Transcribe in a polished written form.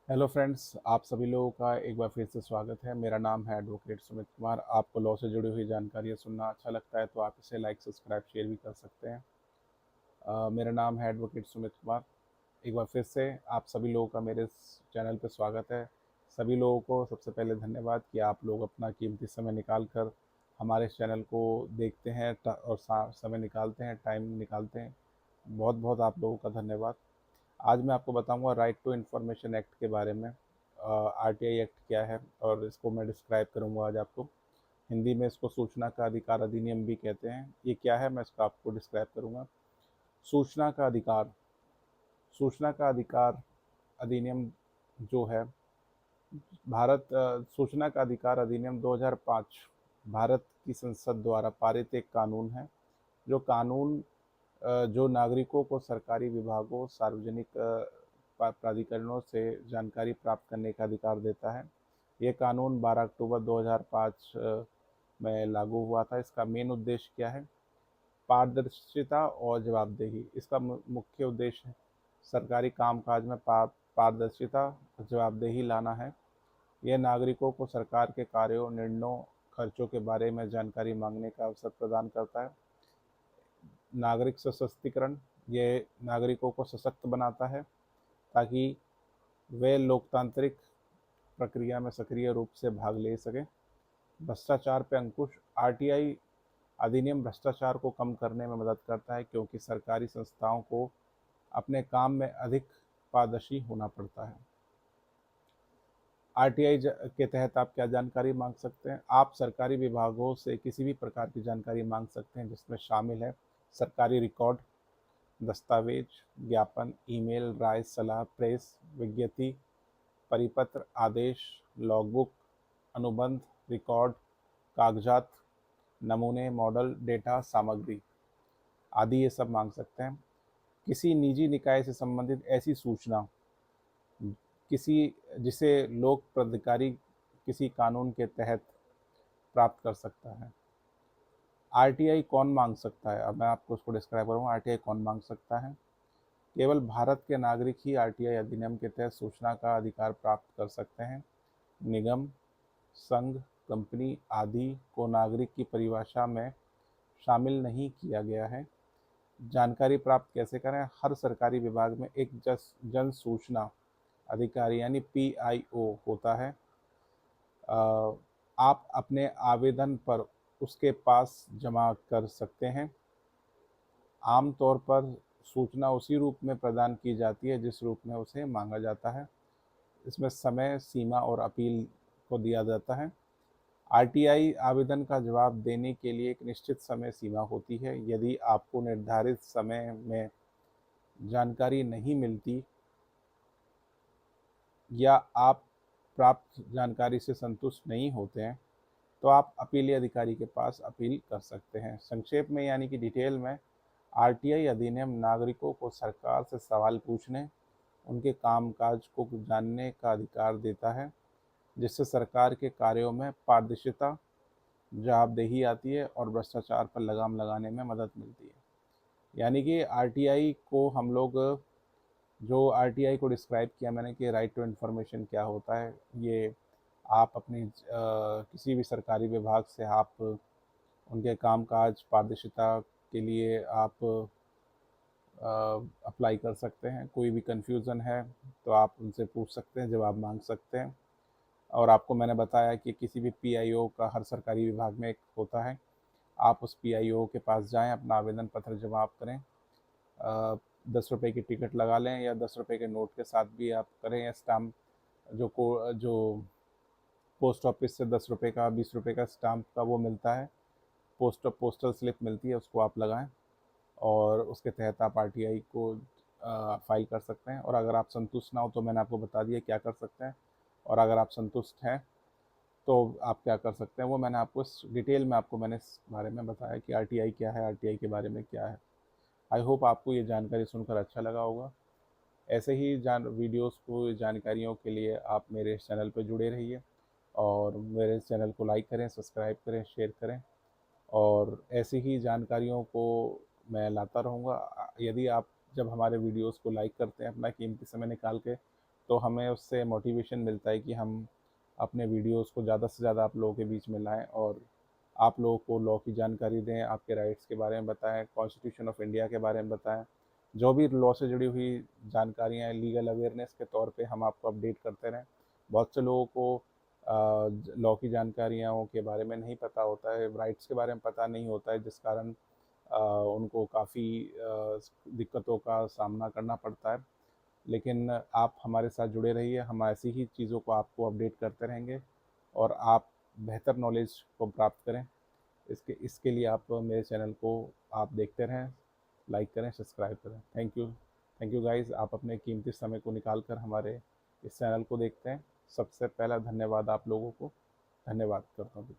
Hello friends, आप सभी लोगों का एक बार फिर से स्वागत है। मेरा नाम है एडवोकेट सुमित कुमार। आपको लॉ से जुड़ी हुई जानकारियाँ सुनना अच्छा लगता है तो आप इसे लाइक, सब्सक्राइब, शेयर भी कर सकते हैं। मेरा नाम है एडवोकेट सुमित कुमार। एक बार फिर से आप सभी लोगों का मेरे इस चैनल पर स्वागत है। सभी लोगों को सबसे पहले धन्यवाद कि आप लोग अपना कीमती समय निकाल कर हमारे इस चैनल को देखते हैं और समय निकालते हैं, टाइम निकालते हैं। बहुत बहुत आप लोगों का धन्यवाद। आज मैं आपको बताऊंगा राइट टू इन्फॉर्मेशन एक्ट के बारे में। आरटीआई एक्ट क्या है और इसको मैं डिस्क्राइब करूंगा आज आपको। हिंदी में इसको सूचना का अधिकार अधिनियम भी कहते हैं। ये क्या है मैं इसको आपको डिस्क्राइब करूंगा। सूचना का अधिकार, सूचना का अधिकार अधिनियम जो है सूचना का अधिकार अधिनियम 2005 भारत की संसद द्वारा पारित एक कानून है। जो कानून जो नागरिकों को सरकारी विभागों, सार्वजनिक प्राधिकरणों से जानकारी प्राप्त करने का अधिकार देता है। ये कानून 12 अक्टूबर 2005 में लागू हुआ था। इसका मेन उद्देश्य क्या है? पारदर्शिता और जवाबदेही। इसका मुख्य उद्देश्य है सरकारी कामकाज में पारदर्शिता और जवाबदेही लाना है। यह नागरिकों को सरकार के कार्यों, निर्णयों, खर्चों के बारे में जानकारी मांगने का अवसर प्रदान करता है। नागरिक सशक्तिकरण, ये नागरिकों को सशक्त बनाता है ताकि वे लोकतांत्रिक प्रक्रिया में सक्रिय रूप से भाग ले सकें। भ्रष्टाचार पे अंकुश, आरटीआई अधिनियम भ्रष्टाचार को कम करने में मदद करता है क्योंकि सरकारी संस्थाओं को अपने काम में अधिक पारदर्शी होना पड़ता है। आरटीआई के तहत आप क्या जानकारी मांग सकते हैं? आप सरकारी विभागों से किसी भी प्रकार की जानकारी मांग सकते हैं जिसमें शामिल है सरकारी रिकॉर्ड, दस्तावेज, ज्ञापन, ईमेल, राय, सलाह, प्रेस विज्ञप्ति, परिपत्र, आदेश, लॉगबुक, अनुबंध, रिकॉर्ड, कागजात, नमूने, मॉडल, डेटा, सामग्री आदि ये सब मांग सकते हैं। किसी निजी निकाय से संबंधित ऐसी सूचना किसी जिसे लोक प्राधिकारी किसी कानून के तहत प्राप्त कर सकता है। आरटीआई कौन मांग सकता है? अब मैं आपको उसको डिस्क्राइब करूँगा। आरटीआई कौन मांग सकता है? केवल भारत के नागरिक ही आरटीआई अधिनियम के तहत सूचना का अधिकार प्राप्त कर सकते हैं। निगम, संघ, कंपनी आदि को नागरिक की परिभाषा में शामिल नहीं किया गया है। जानकारी प्राप्त कैसे करें? हर सरकारी विभाग में एक जन सूचना अधिकारी यानी पीआईओ होता है। आप अपने आवेदन पर उसके पास जमा कर सकते हैं। आमतौर पर सूचना उसी रूप में प्रदान की जाती है जिस रूप में उसे मांगा जाता है। इसमें समय सीमा और अपील को दिया जाता है। आरटीआई आवेदन का जवाब देने के लिए एक निश्चित समय सीमा होती है। यदि आपको निर्धारित समय में जानकारी नहीं मिलती या आप प्राप्त जानकारी से संतुष्ट नहीं होते हैं तो आप अपीली अधिकारी के पास अपील कर सकते हैं। संक्षेप में यानी कि डिटेल में, आरटीआई अधिनियम नागरिकों को सरकार से सवाल पूछने, उनके कामकाज को जानने का अधिकार देता है जिससे सरकार के कार्यों में पारदर्शिता, जवाबदेही आती है और भ्रष्टाचार पर लगाम लगाने में मदद मिलती है। यानी कि आरटीआई को हम लोग, जो आरटीआई को डिस्क्राइब किया मैंने कि राइट टू इन्फॉर्मेशन क्या होता है, ये आप अपनी किसी भी सरकारी विभाग से आप उनके कामकाज पारदर्शिता के लिए आप अप्लाई कर सकते हैं। कोई भी कन्फ्यूज़न है तो आप उनसे पूछ सकते हैं, जवाब मांग सकते हैं। और आपको मैंने बताया कि किसी भी पीआईओ का हर सरकारी विभाग में एक होता है। आप उस पीआईओ के पास जाएं, अपना आवेदन पत्र जमा आप करें। 10 रुपये की टिकट लगा लें या 10 रुपये के नोट के साथ भी आप करें, या स्टाम्प जो पोस्ट ऑफिस से 10 रुपये का, 20 रुपये का स्टाम्प का वो मिलता है, पोस्टल स्लिप मिलती है, उसको आप लगाएं और उसके तहत आप आरटीआई को फाइल कर सकते हैं। और अगर आप संतुष्ट ना हो तो मैंने आपको बता दिया क्या कर सकते हैं, और अगर आप संतुष्ट हैं तो आप क्या कर सकते हैं वो मैंने आपको इस डिटेल में आपको मैंने इस बारे में बताया कि आरटीआई क्या है, आरटीआई के बारे में क्या है। आई होप आपको ये जानकारी सुनकर अच्छा लगा होगा। ऐसे ही वीडियोस को, जानकारियों के लिए आप मेरे इस चैनल पर जुड़े रहिए और मेरे इस चैनल को लाइक करें, सब्सक्राइब करें, शेयर करें। और ऐसी ही जानकारियों को मैं लाता रहूँगा। यदि आप जब हमारे वीडियोस को लाइक करते हैं अपना कीमती समय निकाल के, तो हमें उससे मोटिवेशन मिलता है कि हम अपने वीडियोस को ज़्यादा से ज़्यादा आप लोगों के बीच में लाएं और आप लोगों को लॉ की जानकारी दें, आपके राइट्स के बारे में बताएं, कॉन्स्टिट्यूशन ऑफ इंडिया के बारे में बताएं। जो भी लॉ से जुड़ी हुई जानकारियाँ हैं, लीगल अवेयरनेस के तौर पे हम आपको अपडेट करते रहें। बहुत से लोगों को लॉ की जानकारियों के बारे में नहीं पता होता है, राइट्स के बारे में पता नहीं होता है, जिस कारण उनको काफ़ी दिक्कतों का सामना करना पड़ता है। लेकिन आप हमारे साथ जुड़े रहिए, हम ऐसी ही चीज़ों को आपको अपडेट करते रहेंगे और आप बेहतर नॉलेज को प्राप्त करें। इसके लिए आप मेरे चैनल को आप देखते रहें, लाइक करें, सब्सक्राइब करें। थैंक यू गाइस, आप अपने कीमती समय को निकाल कर हमारे इस चैनल को देखते हैं। सबसे पहला धन्यवाद आप लोगों को, धन्यवाद करता हूँ।